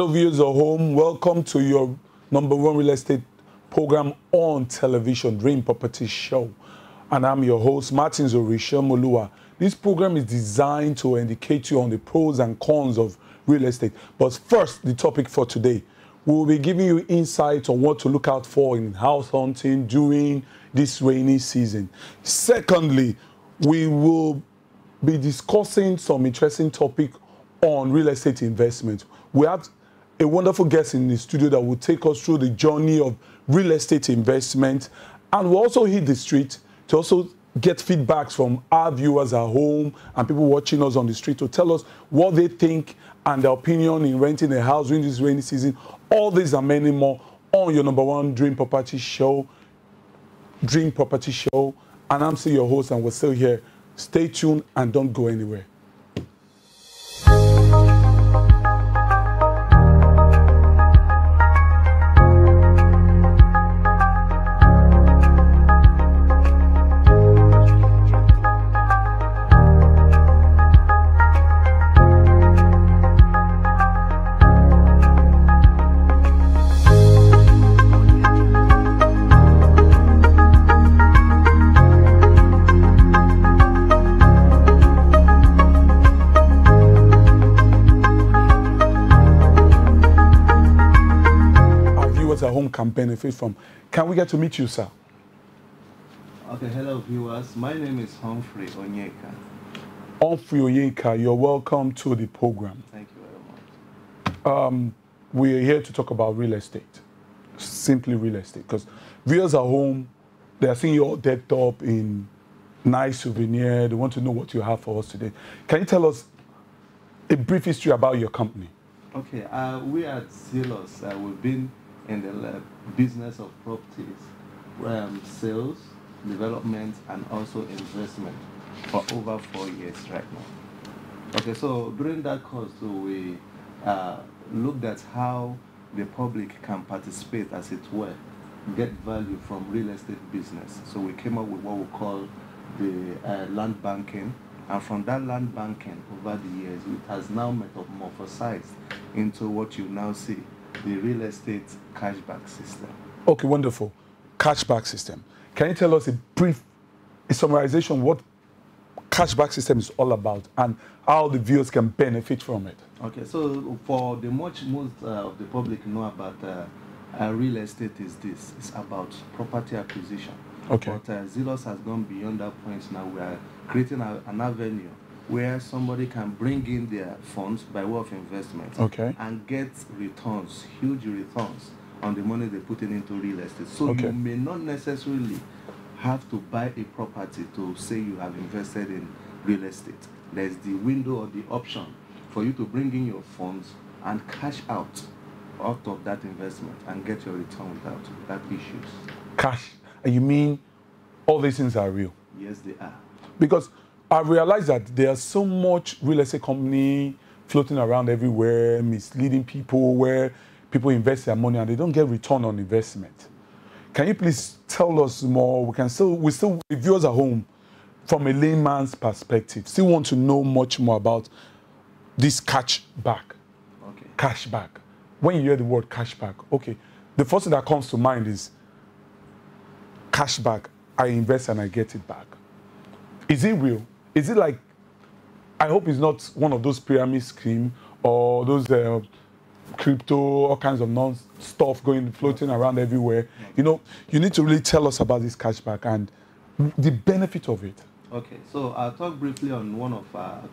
viewers at home, welcome to your #1 real estate program on television, Dream Property Show. And I'm your host, Martin Zorisha Molua. This program is designed to educate you on the pros and cons of real estate. But first, the topic for today. We will be giving you insights on what to look out for in house hunting during this rainy season. Secondly, we will be discussing some interesting topic on real estate investment. We have a wonderful guest in the studio that will take us through the journey of real estate investment, and we'll also hit the street to also get feedbacks from our viewers at home and people watching us on the street to tell us what they think and their opinion in renting a house during this rainy season. All these and many more on your #1 Dream Property Show, Dream Property Show. And I'm still your host, and we're still here. Stay tuned and don't go anywhere. At home can benefit from. Can we get to meet you, sir? Okay, hello viewers. My name is Humphrey Onyeka. Humphrey Onyeka, you're welcome to the program. Thank you very much. We're here to talk about real estate, simply real estate, because viewers at home, they are seeing you all decked up in nice souvenir. They want to know what you have for us today. Can you tell us a brief history about your company? Okay, we at Zelos, we've been in the business of properties, sales, development, and also investment for over 4 years right now. Okay, so during that course, we looked at how the public can participate, as it were, get value from real estate business. So we came up with what we call the land banking, and from that land banking over the years, it has now metamorphosized into what you now see, the real estate cashback system. Okay, wonderful. Cashback system. Can you tell us a brief summarization what cashback system is all about and how the viewers can benefit from it? Okay, so for the most of the public know about real estate is this. It's about property acquisition. Okay. But Zelos has gone beyond that point now. We are creating an avenue where somebody can bring in their funds by way of investment, okay, and get returns, huge returns on the money they're putting into real estate. So okay, you may not necessarily have to buy a property to say you have invested in real estate. There's the window or the option for you to bring in your funds and cash out of that investment and get your return without issues. Cash. And you mean all these things are real? Yes, they are. Because I realize that there's so much real estate company floating around everywhere, misleading people, where people invest their money and they don't get return on investment. Can you please tell us more? We still, the viewers at home, from a layman's perspective, still want to know much more about this cashback. Okay. Cashback. When you hear the word cashback, okay, the first thing that comes to mind is cashback. I invest and I get it back. Is it real? Is it like, I hope it's not one of those pyramid scheme or those crypto, all kinds of stuff floating around everywhere. You know, you need to really tell us about this cashback and the benefit of it. Okay, so I'll talk briefly on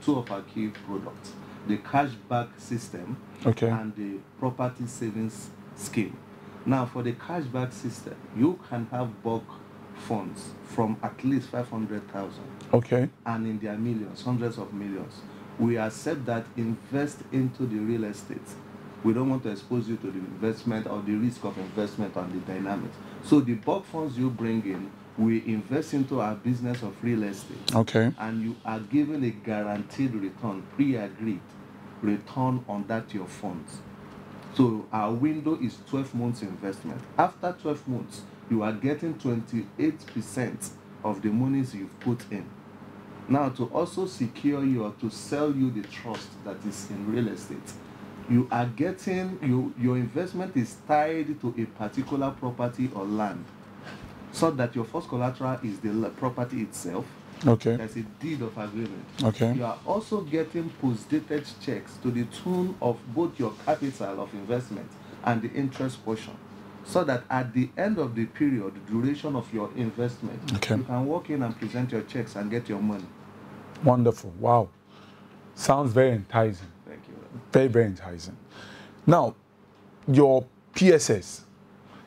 two of our key products, the cashback system, okay, and the property savings scheme. Now, for the cashback system, you can have bulk funds from at least 500,000. Okay. And in their millions, hundreds of millions. We accept that, invest into the real estate. We don't want to expose you to the investment or the risk of investment and the dynamics. So the bulk funds you bring in, we invest into our business of real estate. Okay. And you are given a guaranteed return, pre-agreed return on that your funds. So our window is 12 months investment. After 12 months, you are getting 28% of the monies you've put in. Now, to also secure you or to sell you the trust that is in real estate, You are getting, your investment is tied to a particular property or land, so that your first collateral is the property itself. Okay. There's a deed of agreement. Okay. You are also getting post-dated checks to the tune of both your capital of investment and the interest portion, so that at the end of the period, duration of your investment, Okay. you can walk in and present your checks and get your money. Wonderful. Wow. Sounds very enticing. Thank you. Very, very enticing. Now, your PSS.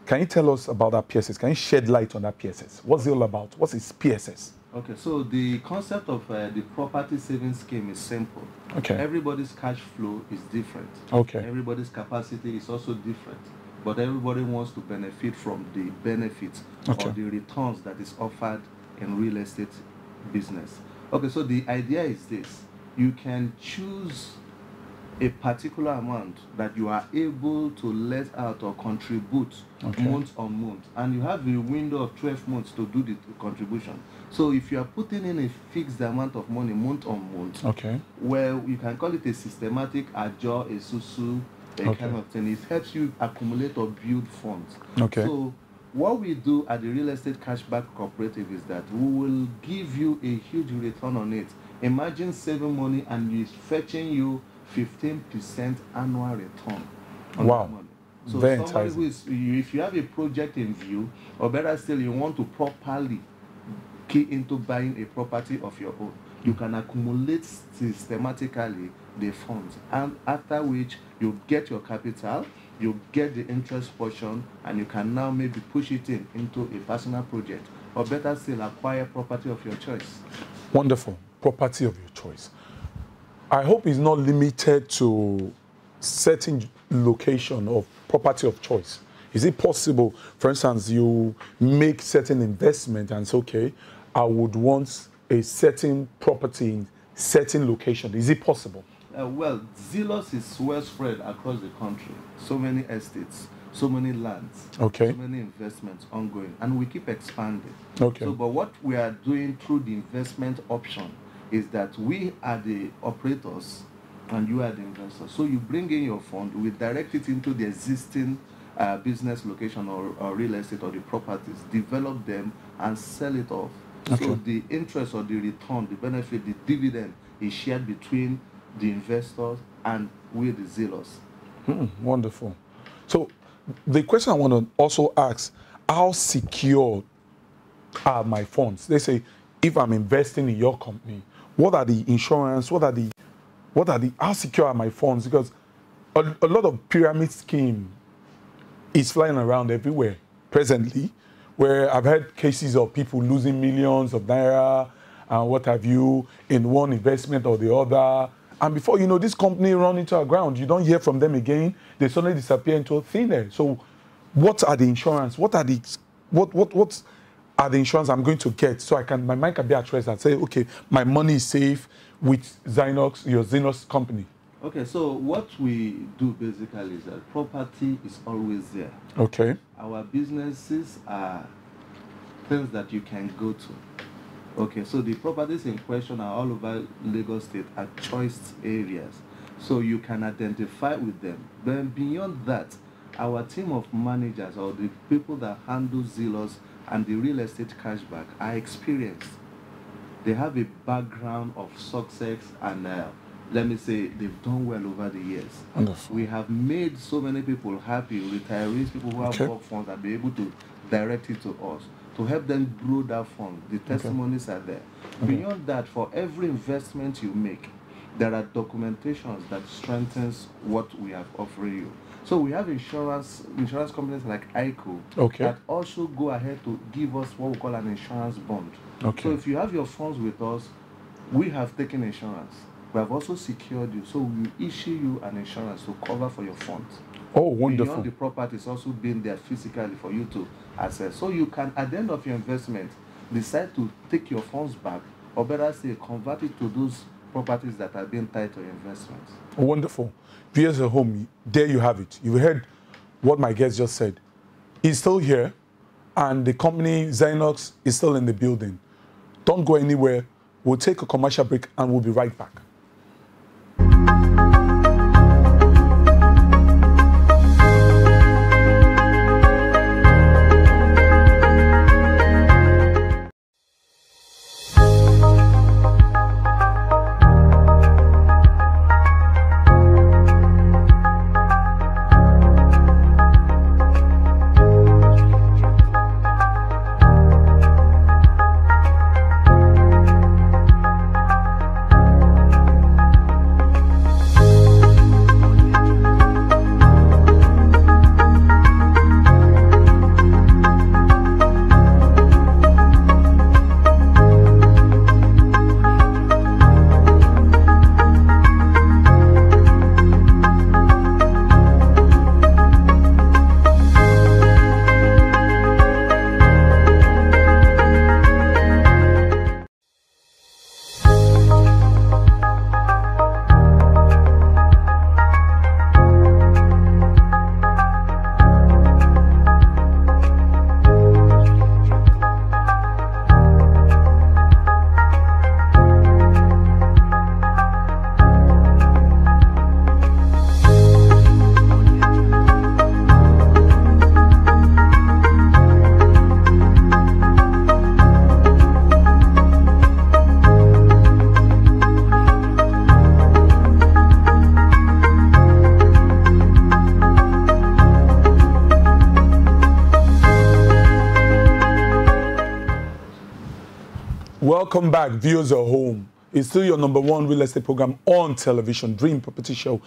Can you tell us about that PSS? Can you shed light on that PSS? What's it all about? What is PSS? Okay, so the concept of the property savings scheme is simple. Okay. Everybody's cash flow is different. Okay. Everybody's capacity is also different. But everybody wants to benefit from the benefits Okay. or the returns that is offered in real estate business. Okay, so the idea is this. You can choose a particular amount that you are able to let out or contribute Okay. month on month, and you have a window of 12 months to do the contribution. So if you are putting in a fixed amount of money month on month, Okay. well, you can call it a systematic ajo, a susu, a Okay. kind of thing. It helps you accumulate or build funds. Okay. So what we do at the Real Estate Cashback Cooperative is that we will give you a huge return on it. Imagine saving money and it's fetching you 15% annual return on Wow. that money. So Very somebody who enticing. is, if you have a project in view, or better still, you want to properly key into buying a property of your own, you can accumulate systematically the funds, and after which you get your capital, you get the interest portion, and you can now maybe push it into a personal project, or better still, acquire property of your choice. Wonderful. Property of your choice. I hope it's not limited to certain location of property of choice. Is it possible, for instance, you make certain investment and say, okay, I would want a certain property in certain location. Is it possible? Well, Zelos is well spread across the country. So many estates, so many lands, Okay. so many investments ongoing, and we keep expanding. Okay. So, but what we are doing through the investment option is that we are the operators and you are the investors. So you bring in your fund, we direct it into the existing business location or real estate or the properties, develop them and sell it off. Okay. So the interest or the return, the benefit, the dividend is shared between the investors and we the Zelos. Wonderful. So the question I want to also ask, how secure are my funds? They say, if I'm investing in your company, what are the insurance? How secure are my funds? Because a lot of pyramid scheme is flying around everywhere presently, where I've heard cases of people losing millions of naira and what have you in one investment or the other. And before you know, this company run into the ground. You don't hear from them again. They suddenly disappear into thin air. So what are the insurance? What are the insurance I'm going to get so my mind can be at rest and say, okay, my money is safe with Zynox, your Zynox company? Okay, so what we do basically is that property is always there. Okay. Our businesses are things that you can go to. Okay, so the properties in question are all over Lagos State at choice areas. So you can identify with them. Then beyond that, our team of managers or the people that handle Zelos and the real estate cashback are experienced. They have a background of success and let me say they've done well over the years. Wonderful. We have made so many people happy, retirees, people who have Okay. work funds, and be able to direct it to us to help them grow that fund. The testimonies are there. Okay. Beyond that, for every investment you make, there are documentations that strengthens what we have offering you. So we have insurance companies like ICO Okay. that also go ahead to give us what we call an insurance bond. Okay. So if you have your funds with us, we have taken insurance. We have also secured you. So we issue you an insurance to cover for your funds. Oh, wonderful. Beyond the property is also being there physically for you to access. So you can, at the end of your investment, decide to take your funds back, or better say, convert it to those properties that are being tied to your investments. Wonderful. Viewers at home, there you have it. You heard what my guest just said. He's still here, and the company Zynox is still in the building. Don't go anywhere. We'll take a commercial break, and we'll be right back. Welcome back, viewers at home. It's still your #1 real estate program on television, Dream Property Show.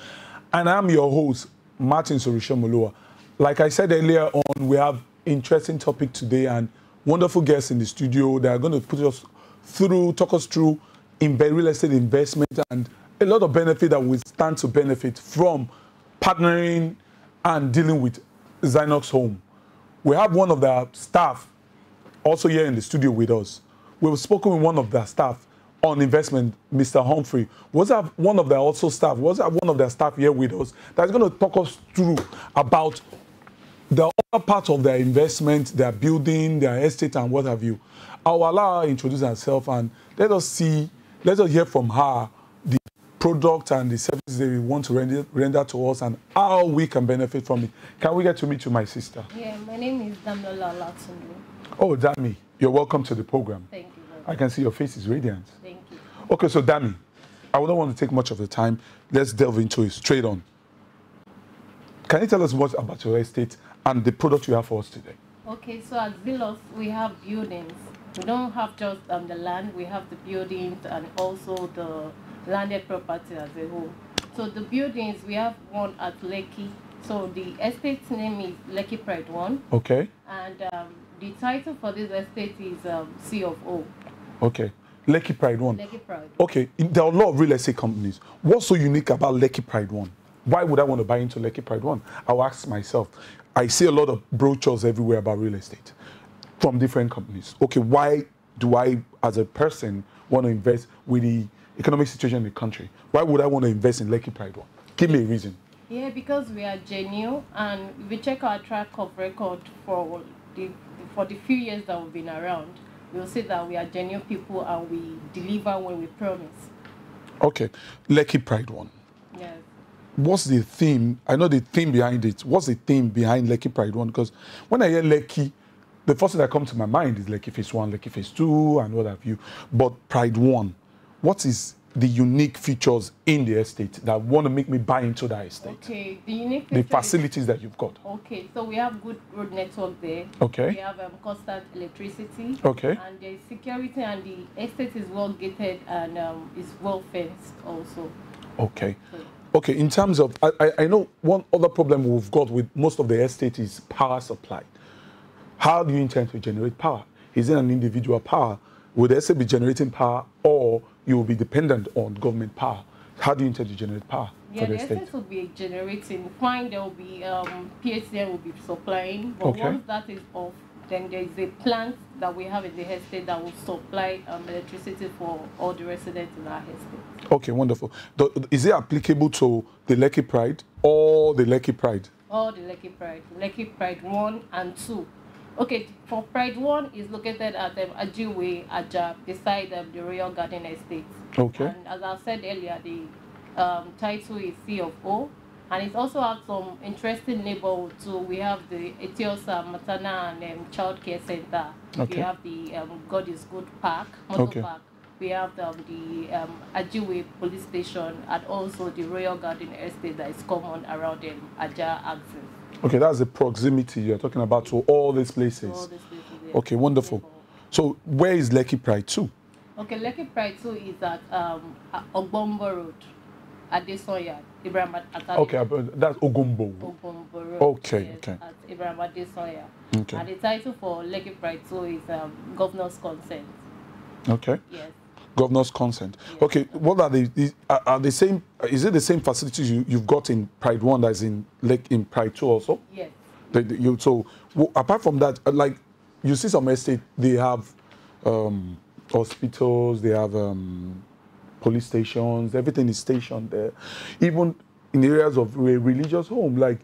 And I'm your host, Martin Sorisha. Like I said earlier on, we have interesting topic today and wonderful guests in the studio that are going to talk us through real estate investment and a lot of benefit that we stand to benefit from partnering and dealing with Zynox Home. We have one of the staff also here in the studio with us. We've spoken with one of their staff on investment, Mr. Humphrey. Was that one of their staff here with us that's going to talk us through about the other part of their investment, their building, their estate, and what have you. I'll allow her to introduce herself and let us hear from her the product and the services they want to render to us and how we can benefit from it. Can we get to meet you, my sister? Yeah, my name is Damilola Olatunde. Oh, Dami, you're welcome to the program. Thank you very much. I can see your face is radiant. Thank you. Okay, so Dami, I don't want to take much of the time. Let's delve into it straight on. Can you tell us more about your estate and the product you have for us today? Okay, so at Zelos, we have buildings. We don't have just the land, we have the buildings and also the landed property as a whole. So the buildings, we have one at Lekki. So the estate's name is Lekki Pride 1. Okay. And the title for this estate is C of O. Okay. Lekki Pride 1. Lekki Pride. Okay. There are a lot of real estate companies. What's so unique about Lekki Pride 1? Why would I want to buy into Lekki Pride 1? I'll ask myself. I see a lot of brochures everywhere about real estate from different companies. Okay, why do I, as a person, want to invest with the economic situation in the country? Why would I want to invest in Lekki Pride 1? Give me a reason. Yeah, because we are genuine, and if we check our track of record for the few years that we've been around, we'll see that we are genuine people and we deliver when we promise. Okay, Lekki Pride 1. Yes. What's the theme? I know the theme behind it. What's the theme behind Lekki Pride 1? Because when I hear Lekki, the first thing that comes to my mind is Lekki Phase 1, Lekki Phase 2, and what have you. But Pride 1, what is the unique features in the estate that want to make me buy into that estate? Okay, the unique the facilities that you've got. Okay, so we have good road network there. Okay. We have constant electricity. Okay. And there's security, and the estate is well gated and is well fenced also. Okay. Okay, in terms of, I know one other problem we've got with most of the estate is power supply. How do you intend to generate power? Is it an individual power? Will the estate be generating power, or you will be dependent on government power? How do you intend to generate power for the estate? Estate will be generating. Fine, there will be PHCN will be supplying, but Okay. once that is off, then there is a plant that we have in the estate that will supply electricity for all the residents in our estate. Okay, wonderful. Is it applicable to the Lekki Pride or the Lekki Pride? All the Lekki Pride 1 and 2. Okay, for Pride 1 is located at Ajiwe, Aja, beside the Royal Garden Estate. Okay. And as I said earlier, the title is C of O. And it also has some interesting neighborhood too. We have the Etiosa Matana and Child Care Center. Okay. We have the God is Good Park, Motor Okay. Park. We have the Ajiwe Police Station and also the Royal Garden Estate that is common around the Aja axis. Okay, that's the proximity you're talking about to all these places. All these places, yes. Okay, wonderful. So where is Lekki Pride 2? Okay, Lekki Pride 2 is at Ogbombo Road, Adesoya, Ibrahim Atali. Okay, that's Ogombo. Ogbombo Road. Okay, yes, okay. At Ibrahim Adesoya. Okay. And the title for Lekki Pride 2 is Governor's Consent. Okay. Yes. Governor's consent. Yes. Okay, what are the same? Is it the same facilities you've got in Pride 1 that's in Pride 2 also? Yes. Apart from that, like you see some estate, they have hospitals, they have police stations, everything is stationed there. Even in areas of a religious home, like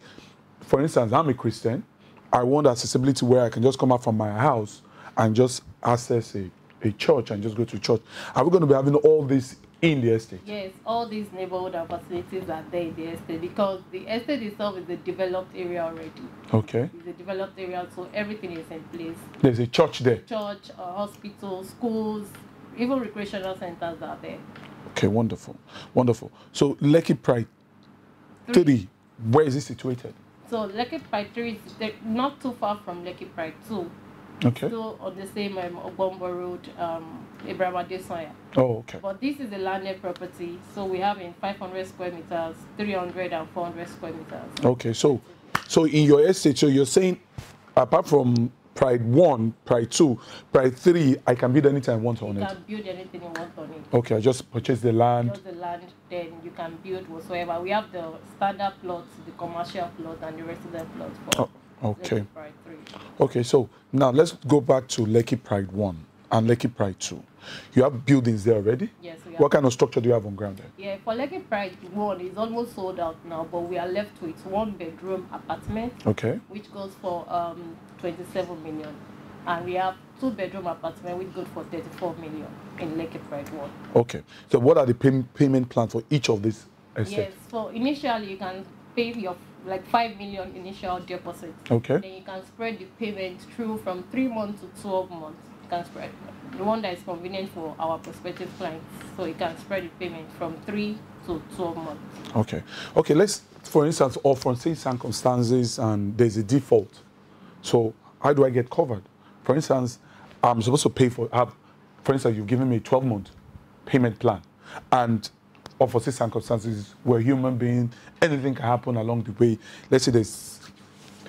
for instance, I'm a Christian. I want accessibility where I can just come out from my house and just access a church and just go to church. Are we going to be having all this in the estate? Yes, all these neighborhood and facilities are there in the estate because the estate itself is a developed area already. Okay. It's a developed area, so everything is in place. There's a church there. Church, hospital, schools, even recreational centers are there. Okay, wonderful. Wonderful. So Lekki Pride 3, where is it situated? So Lekki Pride 3 is not too far from Lekki Pride 2. Okay. Still on the same Ogbombo Road, Abraham Adesanya. Oh, okay. But this is a landed property, so we have in 500 square meters, 300 and 400 square meters. Okay, so in your estate, so you're saying apart from Pride 1, Pride 2, Pride 3, I can build anything I want on You it. can build anything you want on it. Okay, I just purchase the land. Just the land, then you can build whatsoever. We have the standard plots, the commercial plot, and the resident plot for Okay. Lekki Pride 3. Okay, so now let's go back to Lekki Pride 1 and Lekki Pride 2. You have buildings there already? Yes, we have. What kind of structure do you have on ground there? Yeah, for Lekki Pride 1, it's almost sold out now, but we are left with 1-bedroom apartment, Okay. which goes for 27 million. And we have 2-bedroom apartment, which goes for 34 million in Lekki Pride 1. Okay. So what are the payment plans for each of these estates? Yes, so initially you can pay your like 5 million initial deposit. Okay. Then you can spread the payment through from 3 months to 12 months. You can spread the one that is convenient for our prospective clients. So you can spread the payment from 3 to 12 months. Okay. Okay, let's, for instance, or for say circumstances and there's a default. So how do I get covered? For instance, I'm supposed to pay for, for instance, you've given me a 12-month payment plan. And or for say circumstances, we're human beings, anything can happen along the way. Let's say there's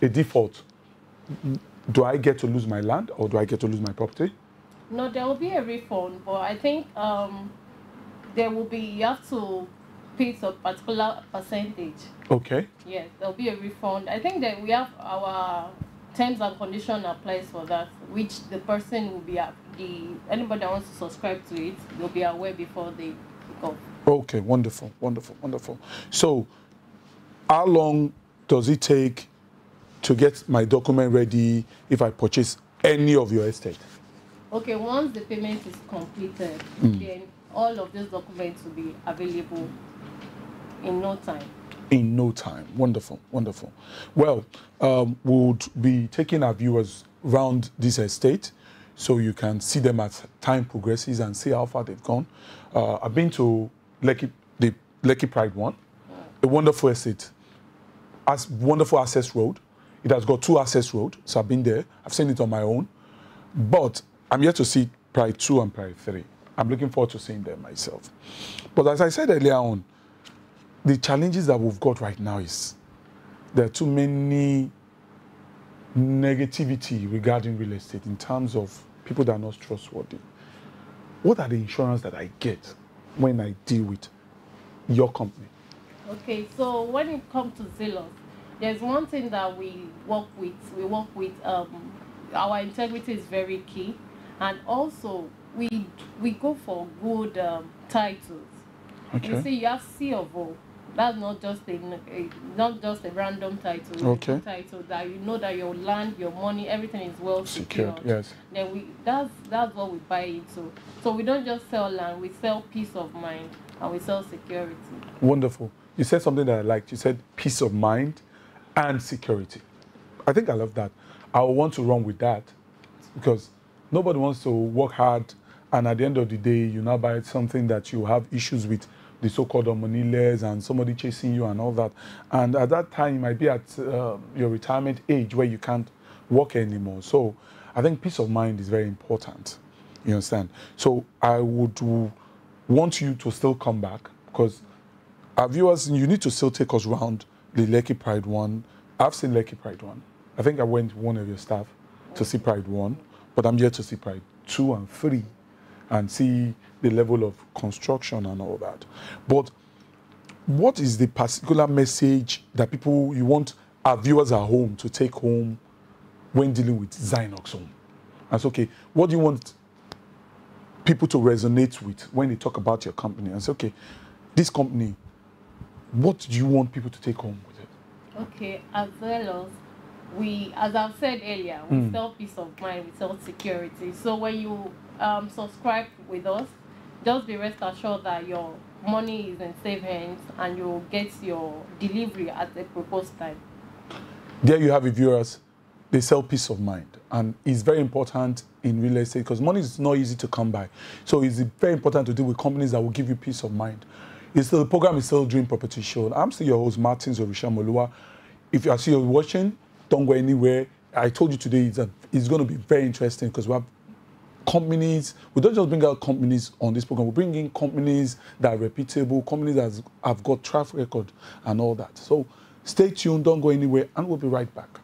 a default. Do I get to lose my land or do I get to lose my property? No, there will be a refund, but I think there will be, you have to pay some particular percentage. Okay. Yes, there will be a refund. I think that we have our terms and condition applies for that, which the person will be, anybody that wants to subscribe to it, will be aware before they kick off. Okay, wonderful, wonderful, wonderful. So, how long does it take to get my document ready if I purchase any of your estate? Okay, once the payment is completed, then all of these documents will be available in no time. In no time. Wonderful, wonderful. Well, we'll be taking our viewers around this estate so you can see them as time progresses and see how far they've gone. I've been to Lekki, the Lekki Pride 1, a wonderful estate, wonderful access road. It has got 2 access roads, so I've been there. I've seen it on my own. But I'm yet to see Pride 2 and Pride 3. I'm looking forward to seeing them myself. But as I said earlier on, the challenges that we've got right now is there are too many negativity regarding real estate in terms of people that are not trustworthy. What are the insurance that I get when I deal with your company? Okay, so when it comes to Zelos, there's one thing that we work with. Our integrity is very key, and also we go for good titles. Okay. You see, you have C of O. That's not just a random title. Okay. It's a title that you know that your land, your money, everything is well secured. Yes. Then that's what we buy into. So we don't just sell land, we sell peace of mind and we sell security. Wonderful. You said something that I liked. You said peace of mind and security. I think I love that. I want to run with that because nobody wants to work hard and at the end of the day, you now buy something that you have issues with the so-called moneyless and somebody chasing you and all that. And at that time, you might be at your retirement age where you can't work anymore. So I think peace of mind is very important. You understand? So I would want you to still come back because our viewers, you need to still take us around the Lekki Pride 1. I've seen Lekki Pride 1. I think I went with one of your staff to see Pride 1, but I'm yet to see Pride 2 and 3 and see the level of construction and all that. But what is the particular message that you want our viewers at home to take home when dealing with Zynox Home? That's okay. What do you want people to resonate with when they talk about your company? And say, okay, this company, what do you want people to take home with it? Okay, as well as I've said earlier, we sell peace of mind, we sell security. So when you subscribe with us, just be rest assured that your money is in safe hands and you'll get your delivery at a proposed time. There you have it, viewers. They sell peace of mind. And it's very important in real estate because money is not easy to come by. So it's very important to deal with companies that will give you peace of mind. The program is still Dream Property Show. I'm still your host, Martins Orisha Molua. If you're watching, don't go anywhere. I told you today it's going to be very interesting because we have companies. We don't just bring out companies on this program. We bring in companies that are reputable, companies that have got track record and all that. So stay tuned, don't go anywhere, and we'll be right back.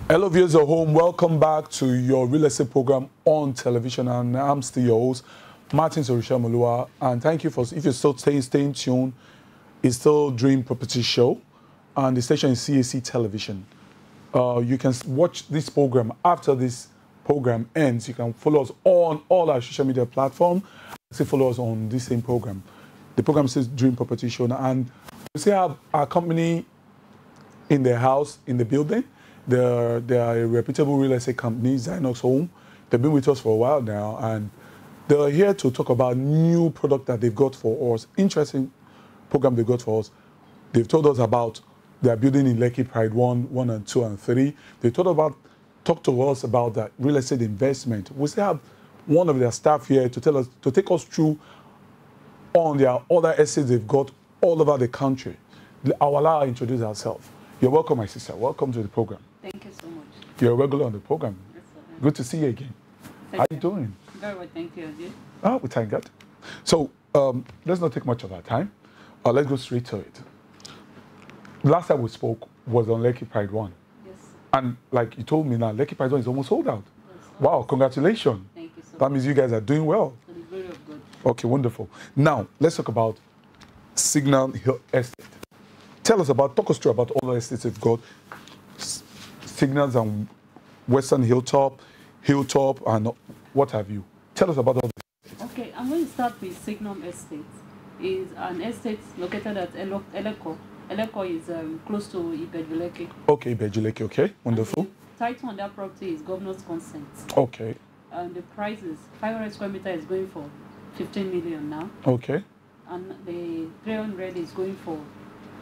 Hello viewers at home, welcome back to your real estate program on television, and I'm still your host, Martins Orisha, and thank you for, if you're still staying tuned, it's still Dream Property Show, and the station is CAC Television. You can watch this program after this program ends. You can follow us on all our social media platforms, and follow us on this same program. The program says Dream Property Show, and we still have our company in the house, in the building. They are a reputable real estate company, Zynox Home. They've been with us for a while now, and they're here to talk about new product that they've got for us, interesting program they've got for us. They've told us about their building in Lekki Pride 1 and 2 and 3. They talked to us about that real estate investment. We still have one of their staff here to take us through on their other estates they've got all over the country. I'll allow her to introduce herself. You're welcome, my sister. Welcome to the program. Thank you so much. You're a regular on the program. Yes, sir. Good to see you again. How are you doing? Very well, thank you. You? Oh, we thank God. So let's not take much of our time. Let's go straight to it. Last time we spoke was on Lekki Pride 1. Yes. And like you told me now, Lekki Pride 1 is almost sold out. Yes. Wow, congratulations. Thank you so That means you guys are doing well. much. It's very good. Okay, wonderful. Now, let's talk about Signal Hill Estate. Talk us through about all the estates you've got. Signals and Western Hilltop, and what have you. Tell us about all this. Okay, I'm going to start with Signum Estate. It's an estate located at Eleko, Eleko is close to Ibejuleke. Okay, Bejuleke, okay, wonderful. And the title on that property is governor's consent. Okay, And the price is 500 square meter is going for 15 million now. okay, And the 300 is going for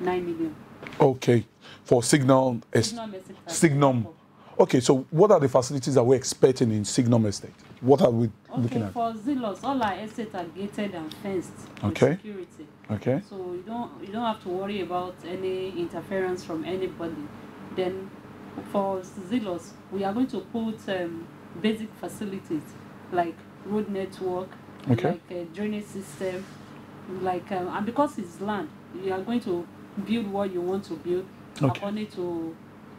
9 million. okay. For Signum Signum Estate. Signum. Okay, so what are the facilities that we're expecting in Signum Estate? What are we looking Okay, at? for Zelos, all our estates are gated and fenced with Okay. security. Okay, So you don't have to worry about any interference from anybody. Then for Zelos, we are going to put basic facilities like road network, Okay. like a drainage system, like and because it's land, you are going to build what you want to build Okay. according to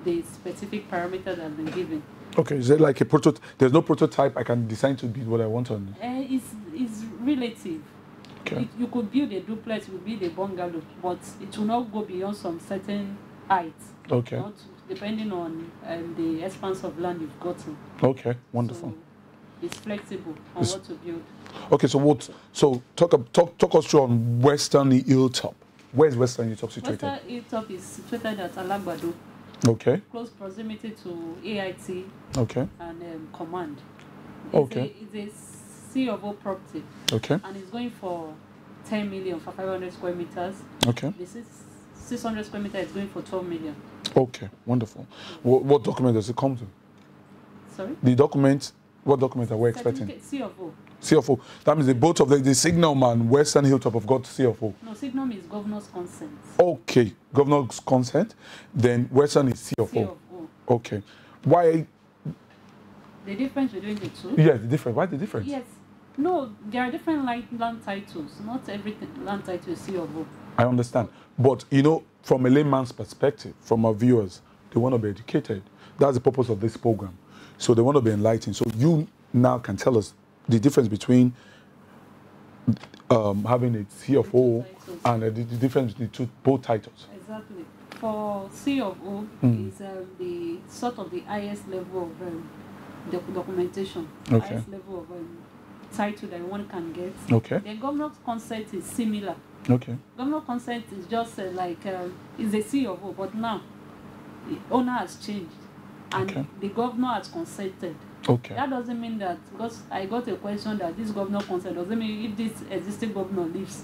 the specific parameter that has been given. okay. Is it like a prototype? There's no prototype. I can design to build what I want on. It's relative. Okay, You could build a duplex, you could build a bungalow, but it will not go beyond some certain height. okay, Not depending on the expanse of land you've gotten. okay. Wonderful. So it's flexible on It's- what to build. Okay, so what? So talk us through on Western Hilltop. Where's Western Hilltop situated? Western Hilltop is situated at Alagbado, Okay, close proximity to AIT okay, and Command. Okay. It's a C of O property, okay, and it's going for 10 million for 500 square meters. okay, This is 600 square meters is going for 12 million. okay. Wonderful. What document does it come to? Sorry? The document. What document are we expecting? Certificate C of O. CFO. That means the both of the Signum and Western Hilltop have got CFO. No, Signum is governor's consent. Okay, governor's consent. Then Western is C CFO. of O. Okay. Why? The difference between the two? Yeah, the difference. Why the difference? Yes. No, there are different land titles. Not everything land title is C of O. I understand. But you know, from a layman's perspective, from our viewers, they want to be educated. That's the purpose of this program. So they want to be enlightened. So you now can tell us the difference between having a CFO and the difference between both titles. Exactly. For C of O Mm. is the sort of the highest level of documentation, Okay. highest level of title that one can get. Okay. The governor's consent is similar. Okay. Governor's consent is just is a C of O, but now the owner has changed and Okay. the governor has consented. Okay. That doesn't mean that, because I got a question that this governor consent doesn't mean if this existing governor leaves,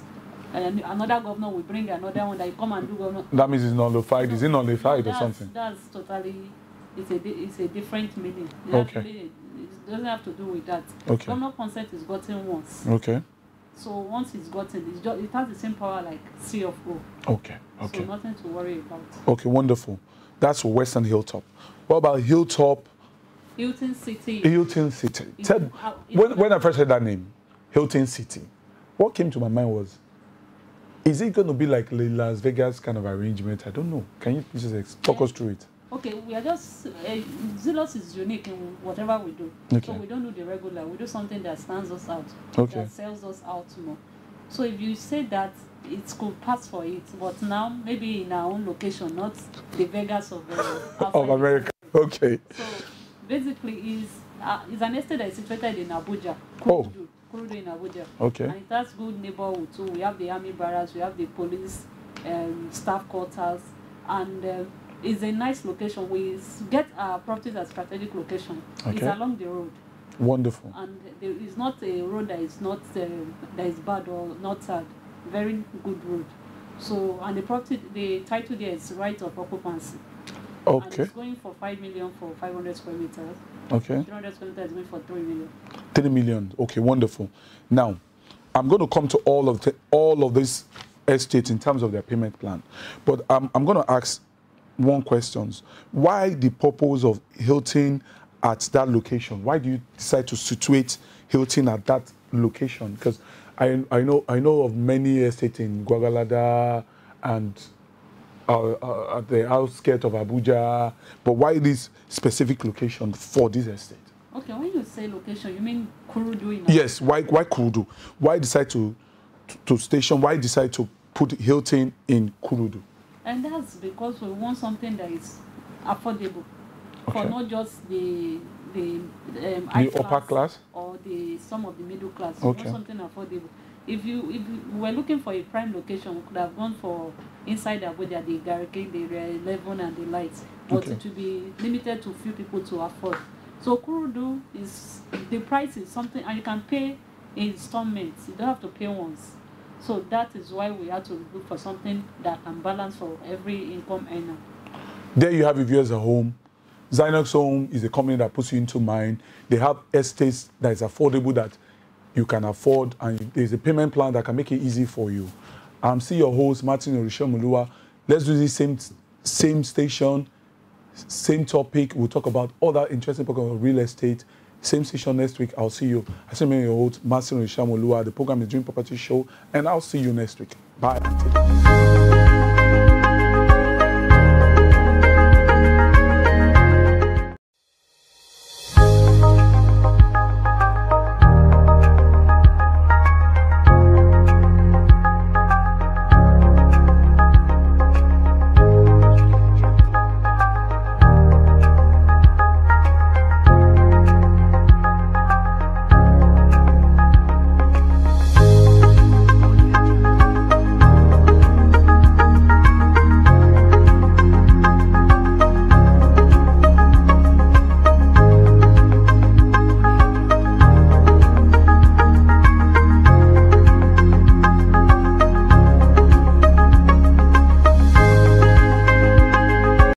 and another governor will bring another one that you come and do governor. That means it's nullified. Is it nullified or That's- something? That's totally, it's a different meaning. Okay. It doesn't have to do with that. Okay. Governor consent is gotten once. Okay. So once it's gotten, it has the same power like C of O. Okay. Okay. So nothing to worry about. Okay. Wonderful. That's Western Hilltop. What about Hilltop? Hilton City. Hilton City. Is- Tell, when I first heard that name, Hilton City, what came to my mind was, is it going to be like the Las Vegas kind of arrangement? I don't know. Can you please just talk us through it? Okay, we are just Zelos is unique in whatever we do. Okay. So we don't do the regular. We do something that stands us out. Okay. That sells us out more. So if you say that, it could pass for it, but now maybe in our own location, not the Vegas of Of America. Okay. So basically, is an estate that is situated in Abuja. Oh. Kurudu in Abuja. Okay. And it has good neighborhood too. We have the army barracks, we have the police staff quarters, and it's a nice location. We get our properties at strategic location. It's Okay. along the road, Wonderful. and there is not a road that is not that is bad or not sad. Very good road. So, and the property, the title there is right of occupancy. And Okay. it's going for 5 million for 500 square meters. Okay. 300 square meters is going for 3 million. 3 million. Okay, wonderful. Now, I'm going to come to all of this estates in terms of their payment plan. But I'm going to ask one question. Why the purpose of Hilton at that location? Why do you decide to situate Hilton at that location? Because I know of many estates in Guagalada and at the outskirts of Abuja, but why this specific location for this estate? Okay, when you say location, you mean Kurudu in Yes, why Kurudu? Why decide to station? Why decide to put Hilton in Kurudu? And that's because we want something that is affordable for Okay. not just the The upper class? or some of the middle class. Okay. We want something affordable. If you were looking for a prime location, we could have gone for inside Abuja, the Garricade, the Area 11 and the lights, but Okay. it will be limited to few people to afford. So Kurudu is, the price is something, and you can pay in installments. You don't have to pay once. So that is why we had to look for something that can balance for every income earner. There you have it, viewers at home. Zynox Home is a company that puts you into mind. They have estates that is affordable, that you can afford, and there's a payment plan that can make it easy for you. I'm still your host, Martin Orisha. Let's do this same station, same topic. We'll talk about other interesting programs of real estate. Same station next week. I'll see you. I say, your host, Martin Orisha. The program is Dream Property Show, and I'll see you next week. Bye.